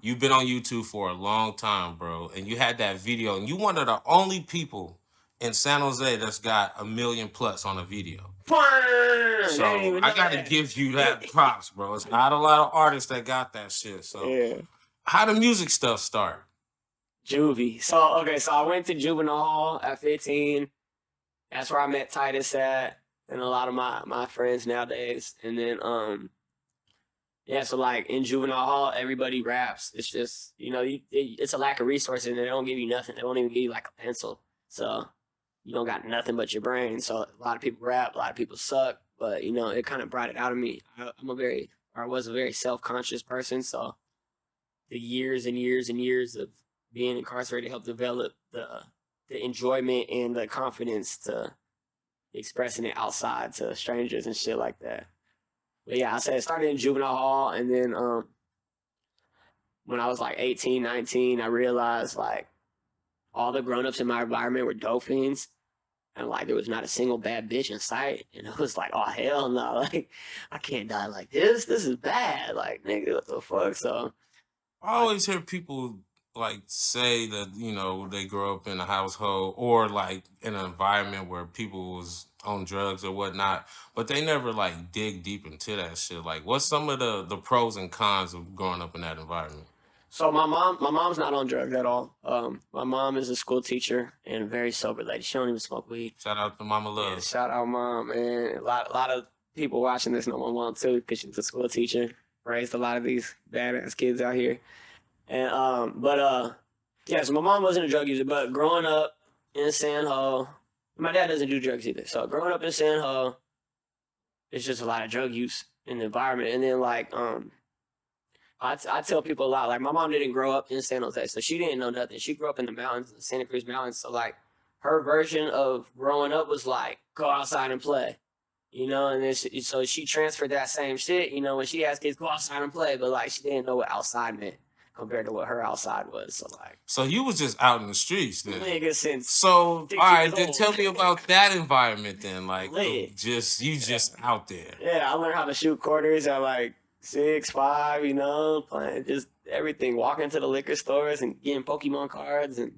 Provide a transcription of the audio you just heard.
you've been on YouTube for a long time, bro, and you had that video, and you one of the only people in San Jose that's got 1 million plus on a video. I didn't So even I know gotta that. give you that props, bro. It's not a lot of artists that got that shit. So Yeah. how the music stuff start? Juvie. So I went to juvenile hall at 15. That's where I met Titus at and a lot of my friends nowadays. And then yeah, so like in juvenile hall, everybody raps. It's just, it's a lack of resources and they don't give you nothing. They won't even give you like a pencil. So you don't got nothing but your brain. So a lot of people rap, a lot of people suck, but it kind of brought it out of me. I was a very self-conscious person. So the years and years and years of being incarcerated helped develop the enjoyment and the confidence to expressing it outside to strangers and shit like that. But yeah, I said it started in juvenile hall, and then when I was like 18, 19, I realized like all the grown-ups in my environment were dope fiends, and like there was not a single bad bitch in sight, and it was like, oh hell no, like I can't die like this. This is bad, like nigga, what the fuck? So I always hear people like say that they grow up in a household or like in an environment where people was on drugs or whatnot, but they never like dig deep into that shit. Like, what's some of the pros and cons of growing up in that environment? So my mom's not on drugs at all. My mom is a school teacher and a very sober lady. She don't even smoke weed. Shout out to Mama Yeah, Love. shout out mom, man. A lot of people watching this know my mom too, because she's a school teacher. Raised a lot of these badass kids out here. And yeah, so my mom wasn't a drug user, but growing up in San Ho, my dad doesn't do drugs either. So growing up in San Ho, it's just a lot of drug use in the environment. And then like I tell people a lot, like my mom didn't grow up in San Jose, so she didn't know nothing. She grew up in the mountains, the Santa Cruz Mountains. So like her version of growing up was like go outside and play, and then so she transferred that same shit, when she asked kids go outside and play, but like she didn't know what outside meant compared to what her outside was. So like, So you was just out in the streets then. nigga, since So all 6 right, years then old. tell me about that environment then. Like, Lit. just out there. Yeah, I learned how to shoot quarters at like 6, 5, playing just everything, walking to the liquor stores and getting Pokemon cards and